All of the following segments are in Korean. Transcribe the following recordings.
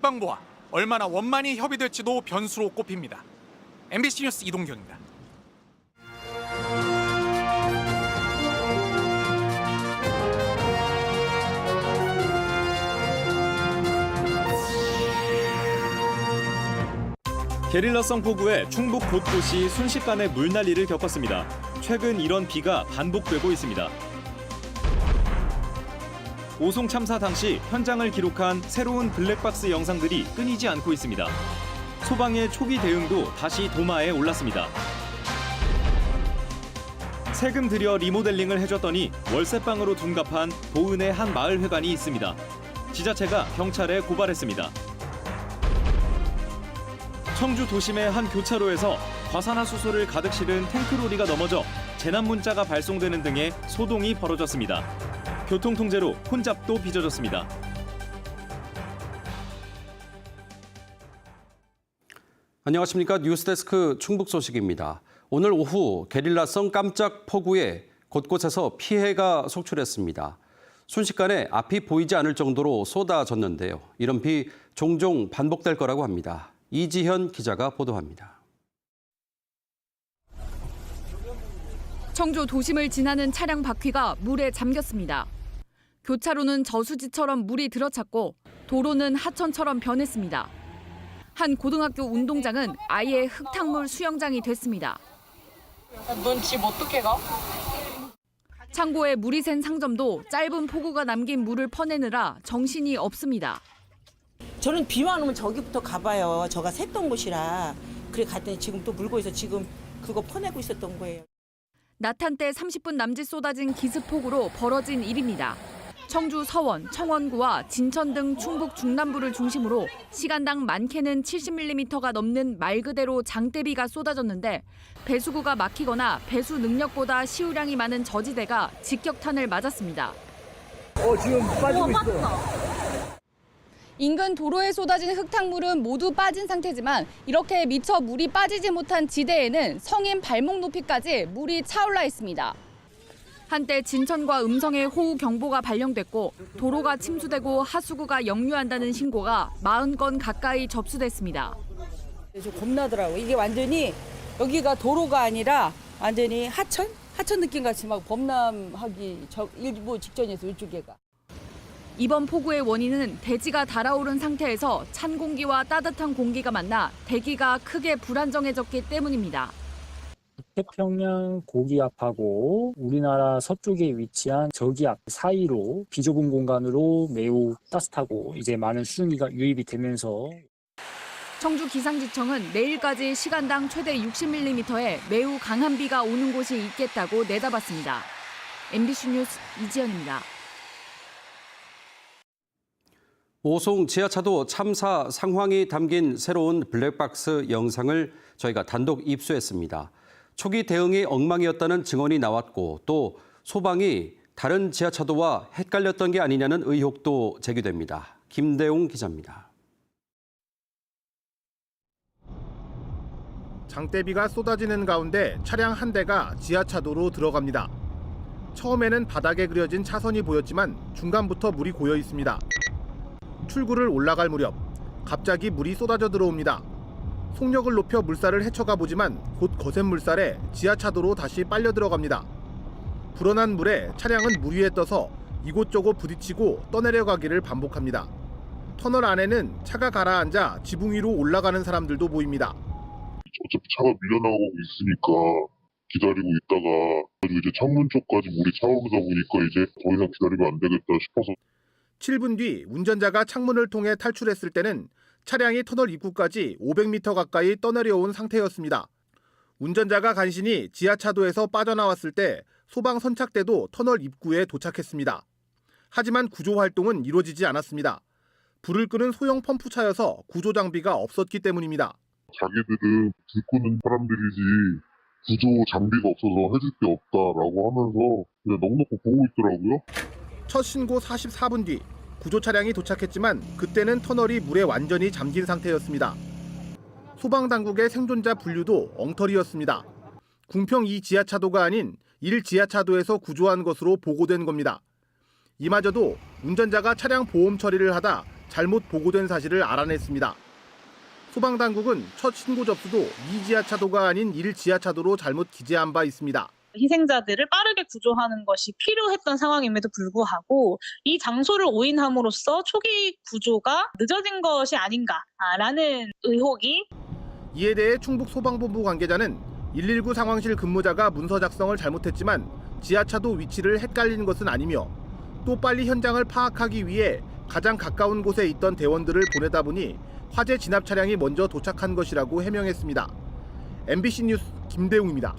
국방부와 얼마나 원만히 협의될지도 변수로 꼽힙니다. MBC 뉴스 이동경입니다. 게릴라성 폭우에 충북 곳곳이 순식간에 물난리를 겪었습니다. 최근 이런 비가 반복되고 있습니다. 오송 참사 당시 현장을 기록한 새로운 블랙박스 영상들이 끊이지 않고 있습니다. 소방의 초기 대응도 다시 도마에 올랐습니다. 세금 들여 리모델링을 해줬더니 월세방으로 둔갑한 보은의 한 마을회관이 있습니다. 지자체가 경찰에 고발했습니다. 청주 도심의 한 교차로에서 과산화수소를 가득 실은 탱크로리가 넘어져 재난 문자가 발송되는 등의 소동이 벌어졌습니다. 교통통제로 혼잡도 빚어졌습니다. 안녕하십니까. 뉴스데스크 충북 소식입니다. 오늘 오후 게릴라성 깜짝 폭우에 곳곳에서 피해가 속출했습니다. 순식간에 앞이 보이지 않을 정도로 쏟아졌는데요. 이런 비 종종 반복될 거라고 합니다. 이지현 기자가 보도합니다. 청주 도심을 지나는 차량 바퀴가 물에 잠겼습니다. 교차로는 저수지처럼 물이 들어찼고 도로는 하천처럼 변했습니다. 한 고등학교 운동장은 아예 흙탕물 수영장이 됐습니다. 넌 집 어떻게 가? 창고에 물이 샌 상점도 짧은 폭우가 남긴 물을 퍼내느라 정신이 없습니다. 저는 비만 오면 저기부터 가봐요. 저가 샜던 곳이라. 그래 갔더니 지금 또 물고 있어. 지금 그거 퍼내고 있었던 거예요. 낮 한때 30분 남짓 쏟아진 기습폭우로 벌어진 일입니다. 청주 서원, 청원구와 진천 등 충북 중남부를 중심으로 시간당 많게는 70mm가 넘는 말 그대로 장대비가 쏟아졌는데 배수구가 막히거나 배수 능력보다 시우량이 많은 저지대가 직격탄을 맞았습니다. 지금 빠지고 있어. 인근 도로에 쏟아진 흙탕물은 모두 빠진 상태지만 이렇게 미처 물이 빠지지 못한 지대에는 성인 발목 높이까지 물이 차올라 있습니다. 한때 진천과 음성에 호우 경보가 발령됐고 도로가 침수되고 하수구가 역류한다는 신고가 40건 가까이 접수됐습니다. 좀 겁나더라고. 이게 완전히 여기가 도로가 아니라 완전히 하천? 하천 느낌 같이 막 범람하기 일부 직전이어서 이쪽에가. 이번 폭우의 원인은 대지가 달아오른 상태에서 찬 공기와 따뜻한 공기가 만나 대기가 크게 불안정해졌기 때문입니다. 태평양 고기압하고 우리나라 서쪽에 위치한 저기압 사이로 비좁은 공간으로 매우 따뜻하고 이제 많은 수증기가 유입이 되면서 청주 기상지청은 내일까지 시간당 최대 60mm의 매우 강한 비가 오는 곳이 있겠다고 내다봤습니다. MBC 뉴스 이지연입니다. 오송 지하차도 참사 상황이 담긴 새로운 블랙박스 영상을 저희가 단독 입수했습니다. 초기 대응이 엉망이었다는 증언이 나왔고 또 소방이 다른 지하차도와 헷갈렸던 게 아니냐는 의혹도 제기됩니다. 김대웅 기자입니다. 장대비가 쏟아지는 가운데 차량 한 대가 지하차도로 들어갑니다. 처음에는 바닥에 그려진 차선이 보였지만 중간부터 물이 고여 있습니다. 출구를 올라갈 무렵 갑자기 물이 쏟아져 들어옵니다. 속력을 높여 물살을 헤쳐가 보지만 곧 거센 물살에 지하차도로 다시 빨려 들어갑니다. 불어난 물에 차량은 물 위에 떠서 이곳저곳 부딪히고 떠내려가기를 반복합니다. 터널 안에는 차가 가라앉아 지붕 위로 올라가는 사람들도 보입니다. 어차피 차가 밀려나가고 있으니까 기다리고 있다가 이제 창문 쪽까지 물이 차오르다 보니까 이제 더 이상 기다리면 안 되겠다 싶어서 7분 뒤 운전자가 창문을 통해 탈출했을 때는 차량이 터널 입구까지 500m 가까이 떠내려온 상태였습니다. 운전자가 간신히 지하차도에서 빠져나왔을 때 소방 선착대도 터널 입구에 도착했습니다. 하지만 구조 활동은 이루어지지 않았습니다. 불을 끄는 소형 펌프차여서 구조 장비가 없었기 때문입니다. 자기들은 불 끄는 사람들이지 구조 장비가 없어서 해줄 게 없다라고 하면서 그냥 넉넉히 보고 있더라고요. 첫 신고 44분 뒤 구조 차량이 도착했지만 그때는 터널이 물에 완전히 잠긴 상태였습니다. 소방당국의 생존자 분류도 엉터리였습니다. 궁평 2 지하차도가 아닌 1 지하차도에서 구조한 것으로 보고된 겁니다. 이마저도 운전자가 차량 보험 처리를 하다 잘못 보고된 사실을 알아냈습니다. 소방당국은 첫 신고 접수도 2지하차도가 아닌 1지하차도로 잘못 기재한 바 있습니다. 희생자들을 빠르게 구조하는 것이 필요했던 상황임에도 불구하고 이 장소를 오인함으로써 초기 구조가 늦어진 것이 아닌가라는 의혹이. 이에 대해 충북소방본부 관계자는 119 상황실 근무자가 문서 작성을 잘못했지만 지하차도 위치를 헷갈린 것은 아니며 또 빨리 현장을 파악하기 위해 가장 가까운 곳에 있던 대원들을 보내다 보니 화재 진압 차량이 먼저 도착한 것이라고 해명했습니다. MBC 뉴스 김대웅입니다.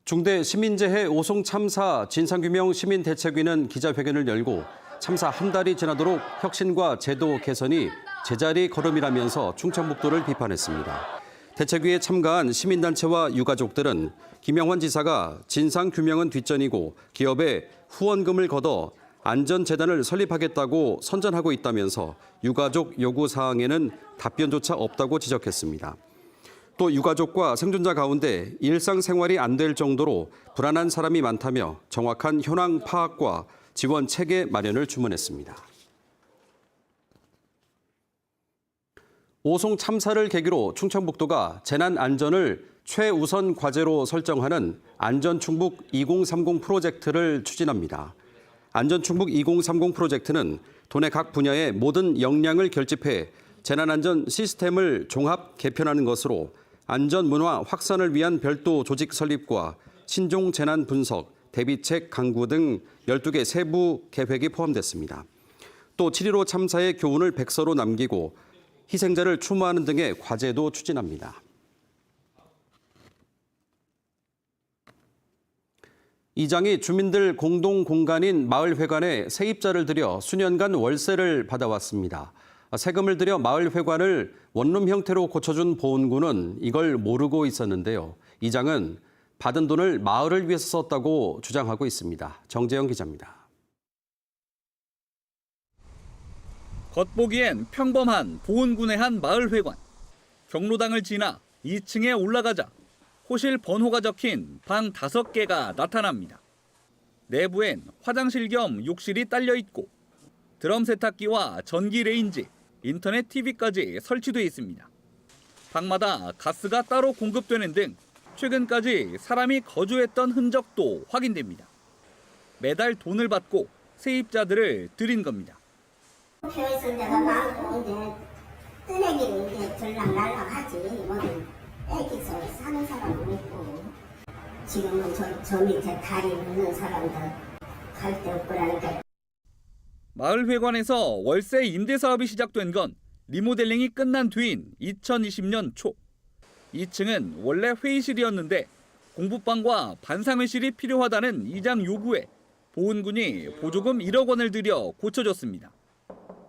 중대 시민재해 오송 참사 진상규명 시민대책위는 기자회견을 열고 참사 한 달이 지나도록 혁신과 제도 개선이 제자리 걸음이라면서 충청북도를 비판했습니다. 대책위에 참가한 시민단체와 유가족들은 김영환 지사가 진상규명은 뒷전이고 기업에 후원금을 걷어 안전재단을 설립하겠다고 선전하고 있다면서 유가족 요구사항에는 답변조차 없다고 지적했습니다. 또 유가족과 생존자 가운데 일상생활이 안 될 정도로 불안한 사람이 많다며 정확한 현황 파악과 지원 체계 마련을 주문했습니다. 오송 참사를 계기로 충청북도가 재난 안전을 최우선 과제로 설정하는 안전충북 2030 프로젝트를 추진합니다. 안전충북 2030 프로젝트는 도내 각 분야의 모든 역량을 결집해 재난안전 시스템을 종합 개편하는 것으로 안전 문화 확산을 위한 별도 조직 설립과 신종 재난 분석, 대비책 강구 등 12개 세부 계획이 포함됐습니다. 또 7.15 참사의 교훈을 백서로 남기고 희생자를 추모하는 등의 과제도 추진합니다. 이장이 주민들 공동 공간인 마을회관에 세입자를 들여 수년간 월세를 받아왔습니다. 세금을 들여 마을회관을 원룸 형태로 고쳐준 보훈군은 이걸 모르고 있었는데요. 이장은 받은 돈을 마을을 위해서 썼다고 주장하고 있습니다. 정재영 기자입니다. 겉보기엔 평범한 보훈군의 한 마을회관. 경로당을 지나 2층에 올라가자 호실 번호가 적힌 방 5개가 나타납니다. 내부엔 화장실 겸 욕실이 딸려 있고 드럼 세탁기와 전기 레인지, 인터넷 TV까지 설치돼 있습니다. 방마다 가스가 따로 공급되는 등 최근까지 사람이 거주했던 흔적도 확인됩니다. 매달 돈을 받고 세입자들을 들인 겁니다. 피어있을 때가 많고 이제 뜨내기로 이제 들락날락하지. 뭐든 애기서 사는 사람은 있고 지금은 저 밑에 다리 있는 사람들 갈 데 없고라니까. 마을회관에서 월세 임대 사업이 시작된 건 리모델링이 끝난 뒤인 2020년 초. 2층은 원래 회의실이었는데 공부방과 반상회실이 필요하다는 이장 요구에 보훈군이 보조금 1억 원을 들여 고쳐줬습니다.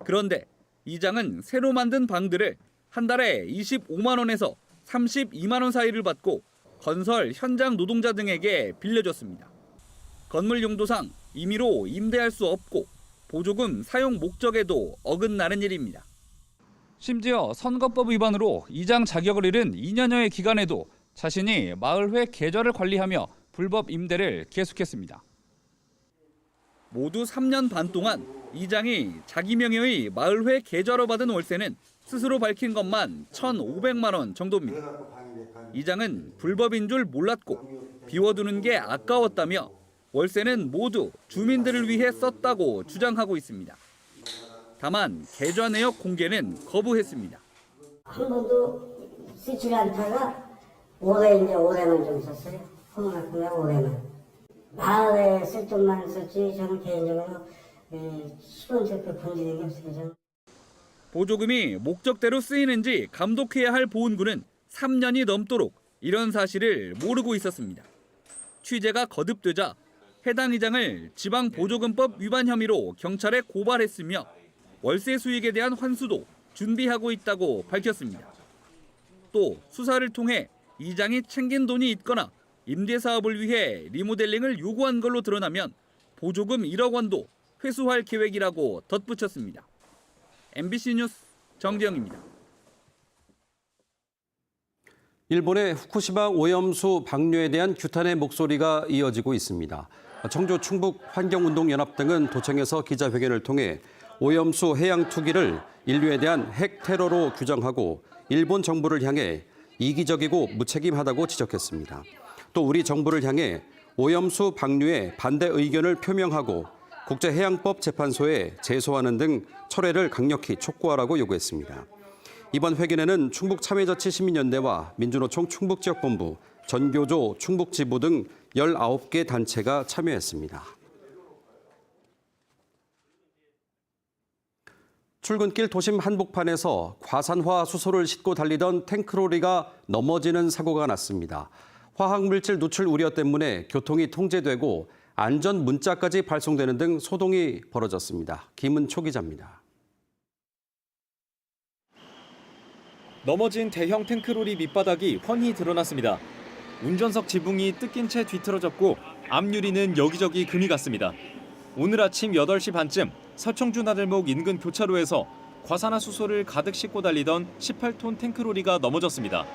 그런데 이장은 새로 만든 방들을 한 달에 25만 원에서 32만 원 사이를 받고 건설 현장 노동자 등에게 빌려줬습니다. 건물 용도상 임의로 임대할 수 없고 보조금 사용 목적에도 어긋나는 일입니다. 심지어 선거법 위반으로 이장 자격을 잃은 2년여의 기간에도 자신이 마을회 계좌를 관리하며 불법 임대를 계속했습니다. 모두 3년 반 동안 이장이 자기 명의의 마을회 계좌로 받은 월세는 스스로 밝힌 것만 1,500만 원 정도입니다. 이장은 불법인 줄 몰랐고 비워두는 게 아까웠다며 월세는 모두 주민들을 위해 썼다고 주장하고 있습니다. 다만 계좌 내역 공개는 거부했습니다. 한 번도 쓰지 않다가 올해만 좀 썼어요. 그만큼만 올해만. 마을에 쓸 돈만 썼지 저는 개인적으로 10원 적게 번지는 게 없어요. 저는. 보조금이 목적대로 쓰이는지 감독해야 할 보훈군은 3년이 넘도록 이런 사실을 모르고 있었습니다. 취재가 거듭되자 해당 이장을 지방보조금법 위반 혐의로 경찰에 고발했으며 월세 수익에 대한 환수도 준비하고 있다고 밝혔습니다. 또 수사를 통해 이장이 챙긴 돈이 있거나 임대사업을 위해 리모델링을 요구한 걸로 드러나면 보조금 1억 원도 회수할 계획이라고 덧붙였습니다. MBC 뉴스 정재영입니다. 일본의 후쿠시마 오염수 방류에 대한 규탄의 목소리가 이어지고 있습니다. 청주 충북환경운동연합 등은 도청에서 기자회견을 통해 오염수 해양 투기를 인류에 대한 핵 테러로 규정하고 일본 정부를 향해 이기적이고 무책임하다고 지적했습니다. 또 우리 정부를 향해 오염수 방류에 반대 의견을 표명하고 국제해양법 재판소에 제소하는 등 철회를 강력히 촉구하라고 요구했습니다. 이번 회견에는 충북참여자치 시민연대와 민주노총 충북지역본부, 전교조 충북지부 등 19개 단체가 참여했습니다. 출근길 도심 한복판에서 과산화 수소를 싣고 달리던 탱크로리가 넘어지는 사고가 났습니다. 화학물질 누출 우려 때문에 교통이 통제되고 안전 문자까지 발송되는 등 소동이 벌어졌습니다. 김은초 기자입니다. 넘어진 대형 탱크로리 밑바닥이 훤히 드러났습니다. 운전석 지붕이 뜯긴 채 뒤틀어졌고 앞유리는 여기저기 금이 갔습니다. 오늘 아침 8시 반쯤 서청주 나들목 인근 교차로에서 과산화수소를 가득 싣고 달리던 18톤 탱크로리가 넘어졌습니다.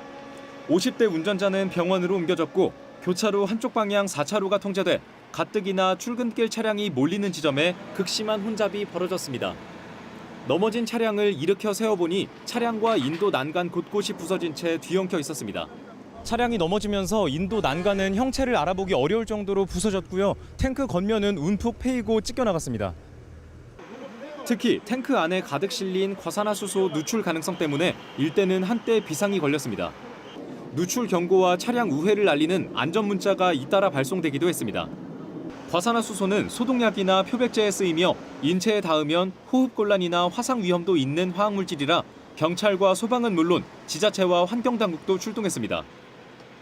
50대 운전자는 병원으로 옮겨졌고 교차로 한쪽 방향 4차로가 통제돼 가뜩이나 출근길 차량이 몰리는 지점에 극심한 혼잡이 벌어졌습니다. 넘어진 차량을 일으켜 세워보니 차량과 인도 난간 곳곳이 부서진 채 뒤엉켜 있었습니다. 차량이 넘어지면서 인도 난간은 형체를 알아보기 어려울 정도로 부서졌고요. 탱크 겉면은 움푹 패이고 찢겨나갔습니다. 특히 탱크 안에 가득 실린 과산화수소 누출 가능성 때문에 일대는 한때 비상이 걸렸습니다. 누출 경고와 차량 우회를 알리는 안전 문자가 잇따라 발송되기도 했습니다. 과산화수소는 소독약이나 표백제에 쓰이며 인체에 닿으면 호흡곤란이나 화상 위험도 있는 화학물질이라 경찰과 소방은 물론 지자체와 환경당국도 출동했습니다.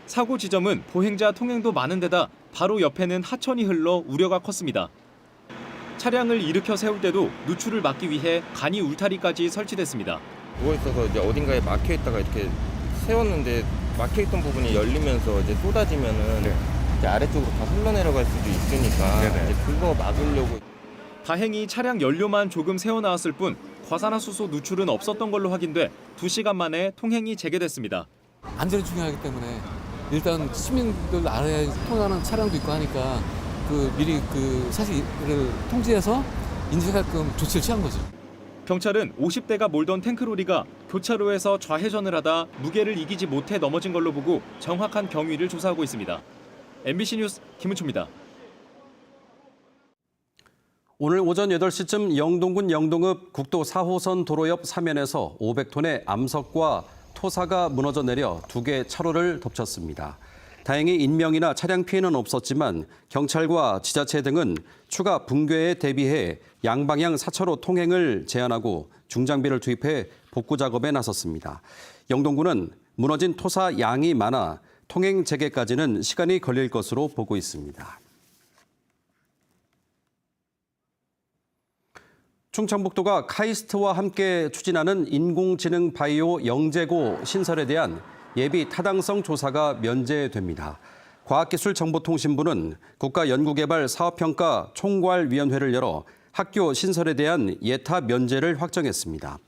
사고 지점은 보행자 통행도 많은 데다 바로 옆에는 하천이 흘러 우려가 컸습니다. 차량을 일으켜 세울 때도 누출을 막기 위해 간이 울타리까지 설치됐습니다. 누워있어서 이제 어딘가에 막혀있다가 이렇게 세웠는데 막혀있던 부분이 열리면서 이제 쏟아지면은 이제 아래쪽으로 다 흘러내려갈 수도 있으니까 이제 그거 막으려고. 다행히 차량 연료만 조금 새어나왔을 뿐 과산화수소 누출은 없었던 걸로 확인돼 2시간 만에 통행이 재개됐습니다. 안전이 중요하기 때문에 일단 시민들 알아야 통하는 차량도 있고 하니까 미리 사실을 통제해서 인지하게끔 조치를 취한 거죠. 경찰은 50대가 몰던 탱크로리가 교차로에서 좌회전을 하다 무게를 이기지 못해 넘어진 걸로 보고 정확한 경위를 조사하고 있습니다. MBC 뉴스 김은초입니다. 오늘 오전 8시쯤 영동군 영동읍 국도 4호선 도로 옆 사면에서 500톤의 암석과 토사가 무너져 내려 2개 차로를 덮쳤습니다. 다행히 인명이나 차량 피해는 없었지만 경찰과 지자체 등은 추가 붕괴에 대비해 양방향 4차로 통행을 제한하고 중장비를 투입해 복구 작업에 나섰습니다. 영동군은 무너진 토사 양이 많아 통행 재개까지는 시간이 걸릴 것으로 보고 있습니다. 충청북도가 카이스트와 함께 추진하는 인공지능 바이오 영재고 신설에 대한 예비 타당성 조사가 면제됩니다. 과학기술정보통신부는 국가연구개발사업평가 총괄위원회를 열어 학교 신설에 대한 예타 면제를 확정했습니다.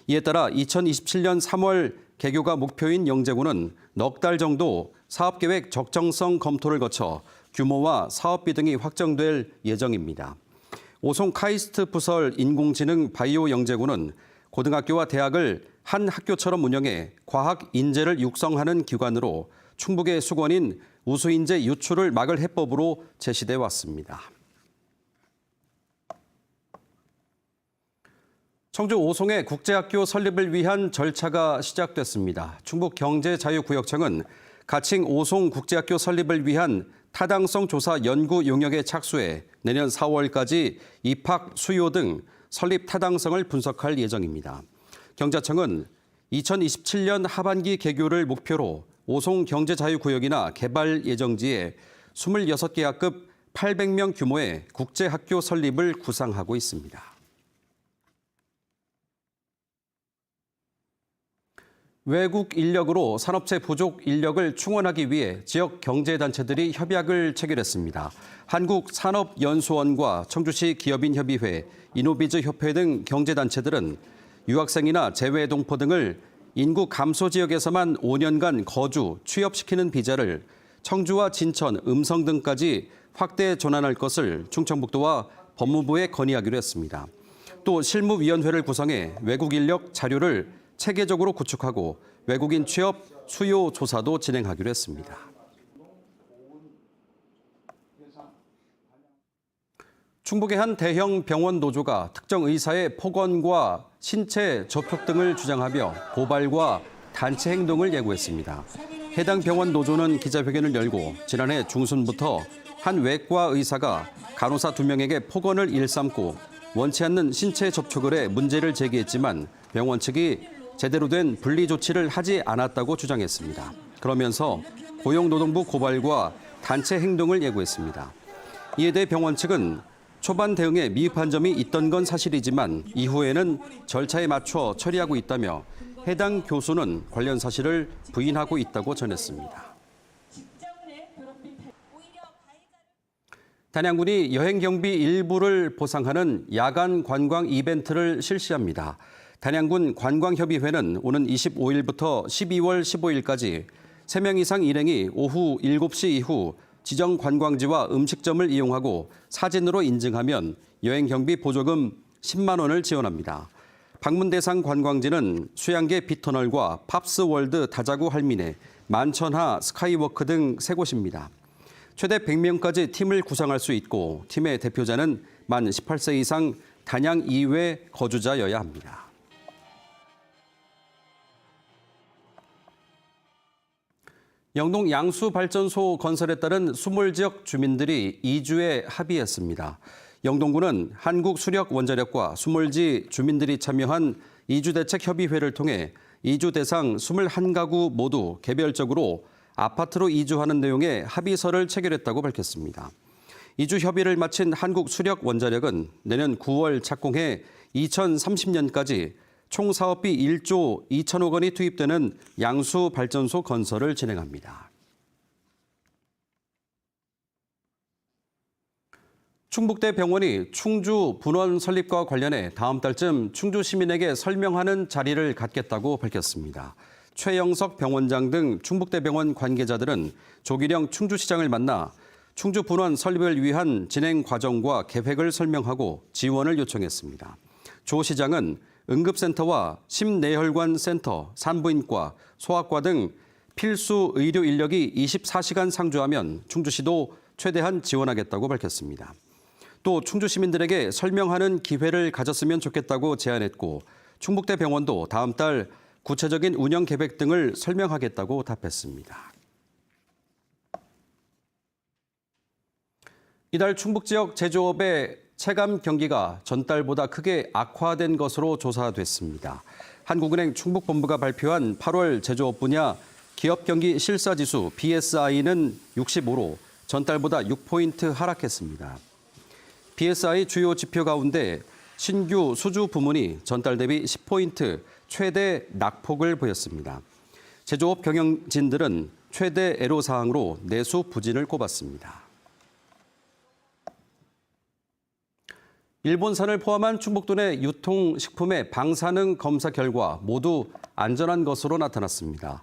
이에 따라 2027년 3월 개교가 목표인 영재고는 넉 달 정도 사업계획 적정성 검토를 거쳐 규모와 사업비 등이 확정될 예정입니다. 오송 카이스트 부설 인공지능 바이오 영재고는 고등학교와 대학을 한 학교처럼 운영해 과학 인재를 육성하는 기관으로 충북의 수건인 우수인재 유출을 막을 해법으로 제시돼 왔습니다. 청주 오송의 국제학교 설립을 위한 절차가 시작됐습니다. 충북경제자유구역청은 가칭 오송 국제학교 설립을 위한 타당성 조사 연구 용역에 착수해 내년 4월까지 입학, 수요 등 설립 타당성을 분석할 예정입니다. 경자청은 2027년 하반기 개교를 목표로 오송 경제자유구역이나 개발 예정지에 26개 학급 800명 규모의 국제학교 설립을 구상하고 있습니다. 외국 인력으로 산업체 부족 인력을 충원하기 위해 지역 경제단체들이 협약을 체결했습니다. 한국산업연수원과 청주시 기업인협의회, 이노비즈협회 등 경제단체들은 유학생이나 재외동포 등을 인구 감소 지역에서만 5년간 거주, 취업시키는 비자를 청주와 진천, 음성 등까지 확대 전환할 것을 충청북도와 법무부에 건의하기로 했습니다. 또 실무위원회를 구성해 외국 인력 자료를 체계적으로 구축하고 외국인 취업 수요 조사도 진행하기로 했습니다. 충북의 한 대형 병원 노조가 특정 의사의 폭언과 신체 접촉 등을 주장하며 고발과 단체 행동을 예고했습니다. 해당 병원 노조는 기자회견을 열고 지난해 중순부터 한 외과 의사가 간호사 2명에게 폭언을 일삼고 원치 않는 신체 접촉을 해 문제를 제기했지만 병원 측이 제대로 된 분리 조치를 하지 않았다고 주장했습니다. 그러면서 고용노동부 고발과 단체 행동을 예고했습니다. 이에 대해 병원 측은 초반 대응에 미흡한 점이 있던 건 사실이지만 이후에는 절차에 맞춰 처리하고 있다며 해당 교수는 관련 사실을 부인하고 있다고 전했습니다. 단양군이 여행경비 일부를 보상하는 야간 관광 이벤트를 실시합니다. 단양군 관광협의회는 오는 25일부터 12월 15일까지 3명 이상 일행이 오후 7시 이후 지정 관광지와 음식점을 이용하고 사진으로 인증하면 여행경비 보조금 10만 원을 지원합니다. 방문 대상 관광지는 수양계 빗터널과 팝스월드 다자구 할미네, 만천하 스카이워크 등 3곳입니다. 최대 100명까지 팀을 구성할 수 있고 팀의 대표자는 만 18세 이상 단양 이외 거주자여야 합니다. 영동 양수발전소 건설에 따른 수몰지역 주민들이 이주에 합의했습니다. 영동군은 한국수력원자력과 수몰지 주민들이 참여한 이주대책협의회를 통해 이주 대상 21가구 모두 개별적으로 아파트로 이주하는 내용의 합의서를 체결했다고 밝혔습니다. 이주 협의를 마친 한국수력원자력은 내년 9월 착공해 2030년까지 총 사업비 1조 2천억 원이 투입되는 양수발전소 건설을 진행합니다. 충북대 병원이 충주 분원 설립과 관련해 다음 달쯤 충주 시민에게 설명하는 자리를 갖겠다고 밝혔습니다. 최영석 병원장 등 충북대병원 관계자들은 조기령 충주시장을 만나 충주 분원 설립을 위한 진행 과정과 계획을 설명하고 지원을 요청했습니다. 조 시장은 응급센터와 심내혈관 센터, 산부인과, 소아과 등 필수 의료 인력이 24시간 상주하면 충주시도 최대한 지원하겠다고 밝혔습니다. 또 충주 시민들에게 설명하는 기회를 가졌으면 좋겠다고 제안했고 충북대 병원도 다음 달 구체적인 운영 계획 등을 설명하겠다고 답했습니다. 이달 충북 지역 제조업의 체감 경기가 전달보다 크게 악화된 것으로 조사됐습니다. 한국은행 충북본부가 발표한 8월 제조업 분야 기업 경기 실사지수 BSI는 65로 전달보다 6포인트 하락했습니다. BSI 주요 지표 가운데 신규 수주 부문이 전달 대비 10포인트 최대 낙폭을 보였습니다. 제조업 경영진들은 최대 애로사항으로 내수 부진을 꼽았습니다. 일본산을 포함한 충북도 내 유통식품의 방사능 검사 결과 모두 안전한 것으로 나타났습니다.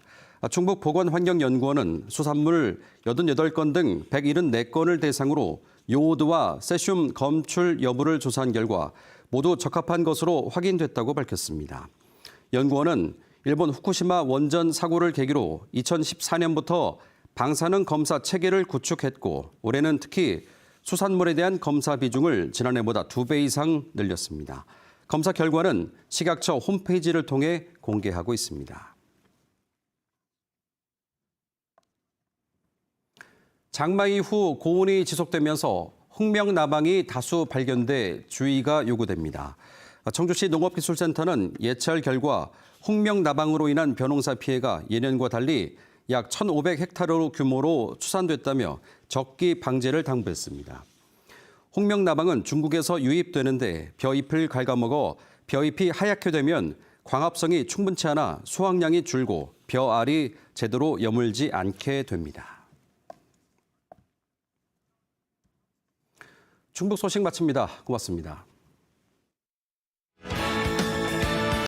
충북보건환경연구원은 수산물 88건 등 174건을 대상으로 요오드와 세슘 검출 여부를 조사한 결과 모두 적합한 것으로 확인됐다고 밝혔습니다. 연구원은 일본 후쿠시마 원전 사고를 계기로 2014년부터 방사능 검사 체계를 구축했고 올해는 특히 수산물에 대한 검사 비중을 지난해보다 2배 이상 늘렸습니다. 검사 결과는 식약처 홈페이지를 통해 공개하고 있습니다. 장마 이후 고온이 지속되면서 흑명나방이 다수 발견돼 주의가 요구됩니다. 청주시 농업기술센터는 예찰 결과 흑명나방으로 인한 벼농사 피해가 예년과 달리 약 1,500헥타르 규모로 추산됐다며 적기 방제를 당부했습니다. 흑명나방은 중국에서 유입되는데 벼잎을 갉아먹어 벼잎이 하얗게 되면 광합성이 충분치 않아 수확량이 줄고 벼알이 제대로 여물지 않게 됩니다. 충북 소식 마칩니다. 고맙습니다.